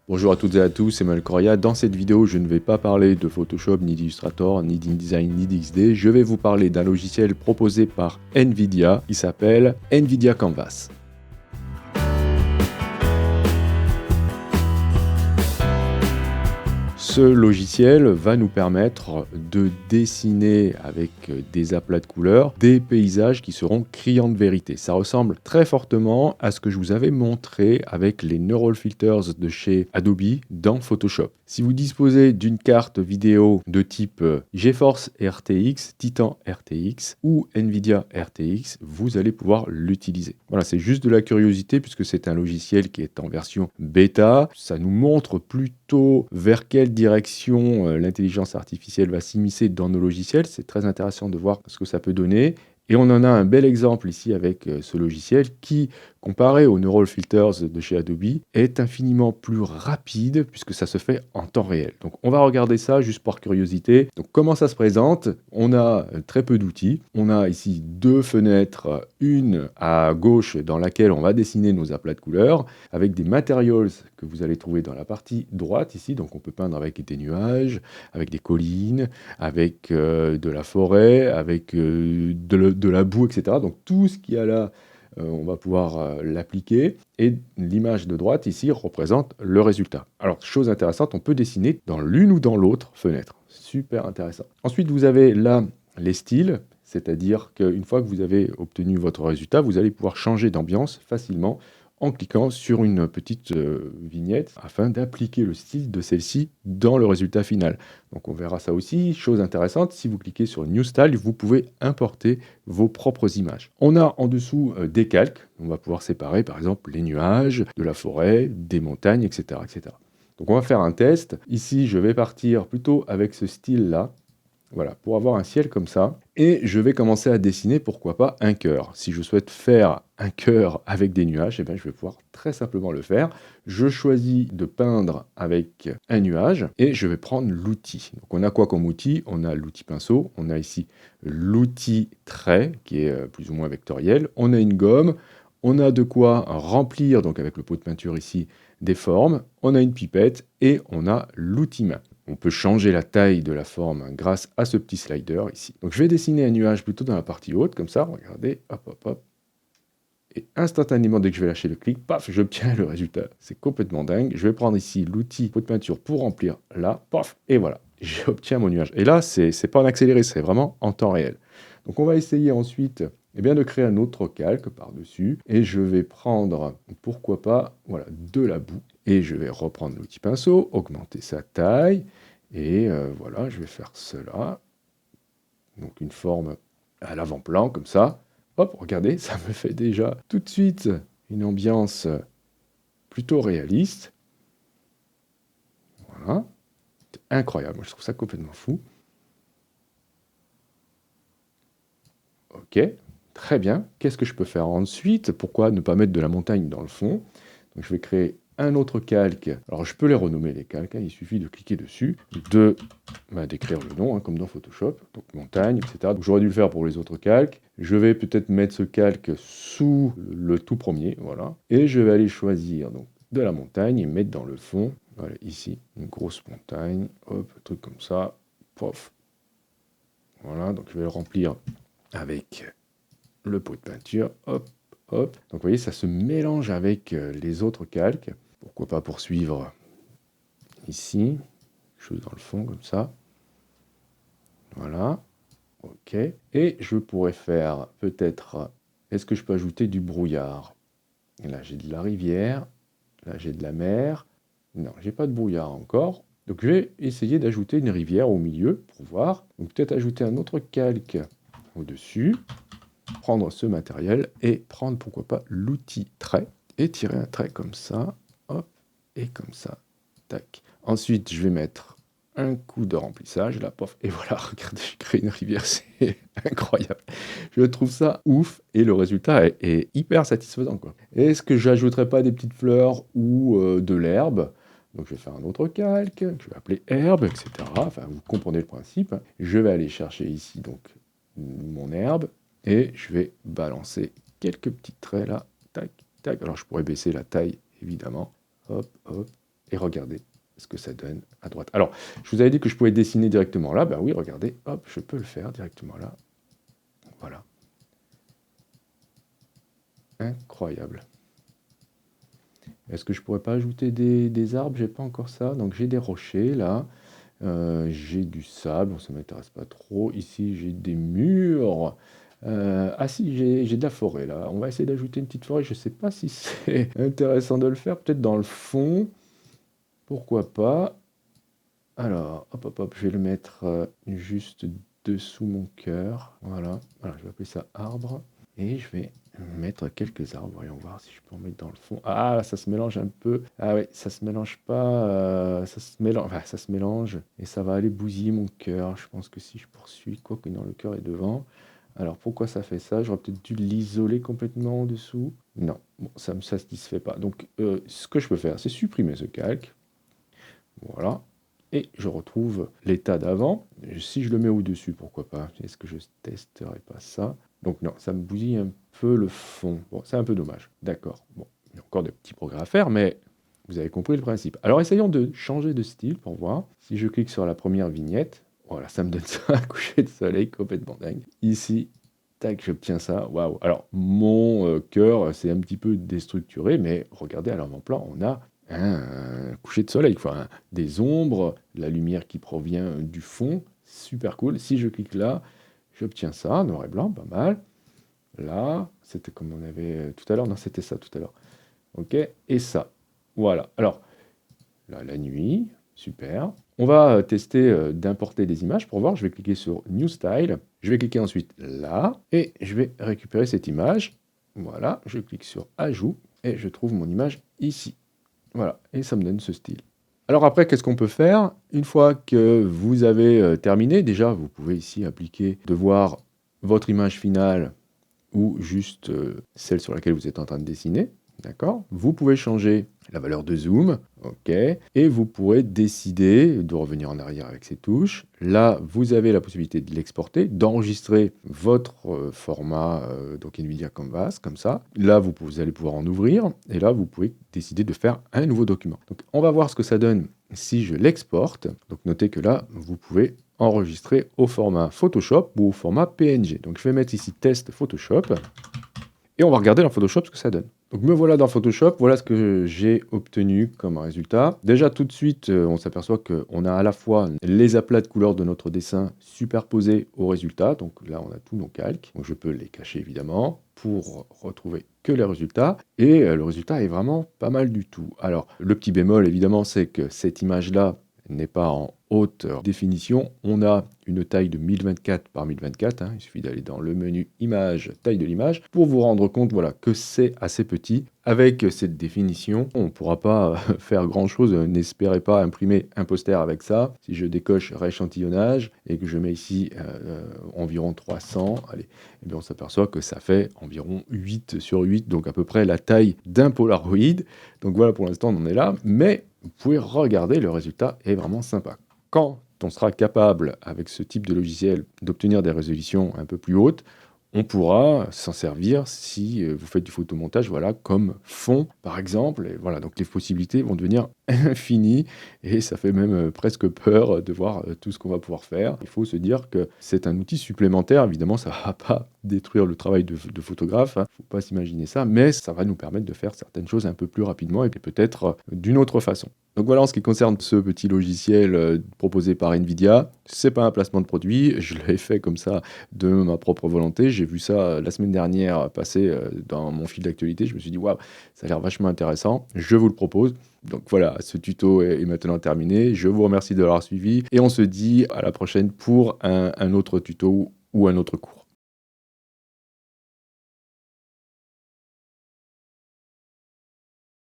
Bonjour à toutes et à tous, c'est Manuel Correa. Dans cette vidéo, je ne vais pas parler de Photoshop, ni d'Illustrator, ni d'InDesign, ni d'XD. Je vais vous parler d'un logiciel proposé par NVIDIA qui s'appelle NVIDIA Canvas. Ce logiciel va nous permettre de dessiner avec des aplats de couleurs des paysages qui seront criants de vérité. Ça ressemble très fortement à ce que je vous avais montré avec les Neural Filters de chez Adobe dans Photoshop. Si vous disposez d'une carte vidéo de type GeForce RTX, Titan RTX ou Nvidia RTX, vous allez pouvoir l'utiliser. Voilà, c'est juste de la curiosité puisque c'est un logiciel qui est en version bêta. Ça nous montre plutôt vers quelle direction l'intelligence artificielle va s'immiscer dans nos logiciels. C'est très intéressant de voir ce que ça peut donner. Et on en a un bel exemple ici avec ce logiciel qui, comparé aux Neural Filters de chez Adobe, est infiniment plus rapide puisque ça se fait en temps réel. Donc on va regarder ça juste par curiosité. Donc comment ça se présente? On a très peu d'outils. On a ici deux fenêtres, une à gauche dans laquelle on va dessiner nos aplats de couleurs avec des materials que vous allez trouver dans la partie droite ici. Donc on peut peindre avec des nuages, avec des collines, avec de la forêt, avec de la boue, etc. Donc tout ce qu'il y a là, on va pouvoir l'appliquer. Et l'image de droite ici représente le résultat. Alors, chose intéressante, on peut dessiner dans l'une ou dans l'autre fenêtre. Super intéressant. Ensuite, vous avez là les styles, c'est-à-dire qu'une fois que vous avez obtenu votre résultat, vous allez pouvoir changer d'ambiance facilement en cliquant sur une petite vignette afin d'appliquer le style de celle-ci dans le résultat final. Donc on verra ça aussi. Chose intéressante, si vous cliquez sur New Style, vous pouvez importer vos propres images. On a en dessous des calques. On va pouvoir séparer par exemple les nuages, de la forêt, des montagnes, etc., etc. Donc on va faire un test. Ici, je vais partir plutôt avec ce style-là. Voilà, pour avoir un ciel comme ça. Et je vais commencer à dessiner, pourquoi pas, un cœur. Si je souhaite faire un cœur avec des nuages, eh bien, je vais pouvoir très simplement le faire. Je choisis de peindre avec un nuage et je vais prendre l'outil. Donc on a quoi comme outil? On a l'outil pinceau, on a ici l'outil trait qui est plus ou moins vectoriel, on a une gomme, on a de quoi remplir, donc avec le pot de peinture ici, des formes, on a une pipette et on a l'outil main. On peut changer la taille de la forme grâce à ce petit slider ici. Donc je vais dessiner un nuage plutôt dans la partie haute, comme ça, regardez, hop, hop, hop. Et instantanément, dès que je vais lâcher le clic, paf, j'obtiens le résultat. C'est complètement dingue. Je vais prendre ici l'outil pot de peinture pour remplir là, paf, et voilà, j'obtiens mon nuage. Et là, c'est pas en accéléré, c'est vraiment en temps réel. Donc on va essayer ensuite de créer un autre calque par-dessus. Et je vais prendre, pourquoi pas, voilà, de la boue. Et je vais reprendre l'outil pinceau, augmenter sa taille. Et voilà, je vais faire cela. Donc une forme à l'avant-plan, comme ça. Hop, regardez, ça me fait déjà tout de suite une ambiance plutôt réaliste. Voilà. C'est incroyable, moi je trouve ça complètement fou. Ok, très bien. Qu'est-ce que je peux faire ensuite? Pourquoi ne pas mettre de la montagne dans le fond? Donc je vais créer un autre calque. Alors je peux les renommer les calques, il suffit de cliquer dessus, d'écrire le nom, comme dans Photoshop, donc montagne, etc. Donc j'aurais dû le faire pour les autres calques. Je vais peut-être mettre ce calque sous le tout premier, voilà. Et je vais aller choisir donc de la montagne et mettre dans le fond, voilà, ici, une grosse montagne, hop, un truc comme ça, pof. Voilà, donc je vais le remplir avec le pot de peinture, hop, hop. Donc vous voyez, ça se mélange avec les autres calques. Pourquoi pas poursuivre ici, chose dans le fond comme ça. Voilà, ok. Et je pourrais faire peut-être, est-ce que je peux ajouter du brouillard? Là j'ai de la rivière, là j'ai de la mer. Non, j'ai pas de brouillard encore. Donc je vais essayer d'ajouter une rivière au milieu pour voir. Donc peut-être ajouter un autre calque au-dessus, prendre ce matériel et prendre pourquoi pas l'outil trait et tirer un trait comme ça, hop, et comme ça, tac. Ensuite, je vais mettre un coup de remplissage, là, pof, et voilà, regardez, j'ai créé une rivière, c'est incroyable. Je trouve ça ouf, et le résultat est hyper satisfaisant, quoi. Est-ce que j'ajouterais pas des petites fleurs ou de l'herbe? Donc je vais faire un autre calque, que je vais appeler herbe, etc. Enfin, vous comprenez le principe. Je vais aller chercher ici, donc, mon herbe, et je vais balancer quelques petits traits là, tac, tac. Alors je pourrais baisser la taille, évidemment, hop, hop, et regardez ce que ça donne à droite. Alors, je vous avais dit que je pouvais dessiner directement là. Ben oui, regardez, hop, je peux le faire directement là. Voilà. Incroyable. Est-ce que je pourrais pas ajouter des arbres? J'ai pas encore ça. Donc j'ai des rochers là. J'ai du sable, ça m'intéresse pas trop. Ici, j'ai des murs. Ah si, j'ai de la forêt là. On va essayer d'ajouter une petite forêt. Je sais pas si c'est intéressant de le faire. Peut-être dans le fond. Pourquoi pas? Alors, hop, hop, hop, je vais le mettre juste dessous mon cœur. Voilà. Voilà, je vais appeler ça arbre. Et je vais mettre quelques arbres. Voyons voir si je peux en mettre dans le fond. Ah, ça se mélange un peu. Ah ouais, ça se mélange pas. Ça se mélange. Enfin, ça se mélange. Et ça va aller bousiller mon cœur. Je pense que si je poursuis, quoi que non, le cœur est devant. Alors pourquoi ça fait ça? J'aurais peut-être dû l'isoler complètement en dessous. Non, bon, ça ne me satisfait pas. Donc ce que je peux faire, c'est supprimer ce calque. Voilà. Et je retrouve l'état d'avant. Si je le mets au-dessus, pourquoi pas? Est-ce que je testerai pas ça? Donc non, ça me bousille un peu le fond. Bon, c'est un peu dommage. D'accord. Bon, il y a encore des petits progrès à faire, mais vous avez compris le principe. Alors essayons de changer de style pour voir. Si je clique sur la première vignette, voilà, ça me donne ça, un coucher de soleil complètement dingue. Ici, tac, j'obtiens ça. Waouh. Alors, mon cœur, c'est un petit peu déstructuré, mais regardez à l'avant-plan, on a un coucher de soleil, quoi, hein. Des ombres, la lumière qui provient du fond, super cool. Si je clique là, j'obtiens ça, noir et blanc, pas mal. Là, c'était comme on avait tout à l'heure, non, c'était ça tout à l'heure. Ok, et ça, voilà. Alors, là, la nuit, super. On va tester d'importer des images pour voir. Je vais cliquer sur New Style. Je vais cliquer ensuite là, et je vais récupérer cette image. Voilà, je clique sur Ajout, et je trouve mon image ici. Voilà, et ça me donne ce style. Alors après, qu'est-ce qu'on peut faire? Une fois que vous avez terminé, déjà, vous pouvez ici appliquer de voir votre image finale ou juste celle sur laquelle vous êtes en train de dessiner. D'accord? Vous pouvez changer la valeur de zoom, ok, et vous pourrez décider de revenir en arrière avec ces touches. Là, vous avez la possibilité de l'exporter, d'enregistrer votre format, donc NVIDIA Canvas, comme ça. Là, vous allez pouvoir en ouvrir, et là, vous pouvez décider de faire un nouveau document. Donc, on va voir ce que ça donne si je l'exporte. Donc, notez que là, vous pouvez enregistrer au format Photoshop ou au format PNG. Donc, je vais mettre ici Test Photoshop, et on va regarder dans Photoshop ce que ça donne. Donc me voilà dans Photoshop, voilà ce que j'ai obtenu comme résultat. Déjà tout de suite, on s'aperçoit qu'on a à la fois les aplats de couleurs de notre dessin superposés au résultat. Donc là, on a tous nos calques. Donc je peux les cacher évidemment pour retrouver que les résultats. Et le résultat est vraiment pas mal du tout. Alors le petit bémol évidemment, c'est que cette image-là n'est pas en haute définition. On a une taille de 1024 par 1024. Il suffit d'aller dans le menu Image, taille de l'image, pour vous rendre compte voilà, que c'est assez petit. Avec cette définition, on ne pourra pas faire grand-chose. N'espérez pas imprimer un poster avec ça. Si je décoche rééchantillonnage et que je mets ici environ 300, allez, eh bien on s'aperçoit que ça fait environ 8 sur 8, donc à peu près la taille d'un Polaroid. Donc voilà, pour l'instant, on en est là. Mais vous pouvez regarder, le résultat est vraiment sympa. Quand on sera capable, avec ce type de logiciel, d'obtenir des résolutions un peu plus hautes, on pourra s'en servir si vous faites du photomontage, voilà, comme fond, par exemple. Et voilà, donc les possibilités vont devenir infinies et ça fait même presque peur de voir tout ce qu'on va pouvoir faire. Il faut se dire que c'est un outil supplémentaire. Évidemment, ça ne va pas détruire le travail de photographe, hein. Faut pas s'imaginer ça, mais ça va nous permettre de faire certaines choses un peu plus rapidement et peut-être d'une autre façon. Donc voilà en ce qui concerne ce petit logiciel proposé par NVIDIA. C'est pas un placement de produit, je l'ai fait comme ça de ma propre volonté. J'ai vu ça la semaine dernière passer dans mon fil d'actualité. Je me suis dit, waouh, ça a l'air vachement intéressant. Je vous le propose. Donc voilà, ce tuto est maintenant terminé. Je vous remercie de l'avoir suivi et on se dit à la prochaine pour un autre tuto ou un autre cours.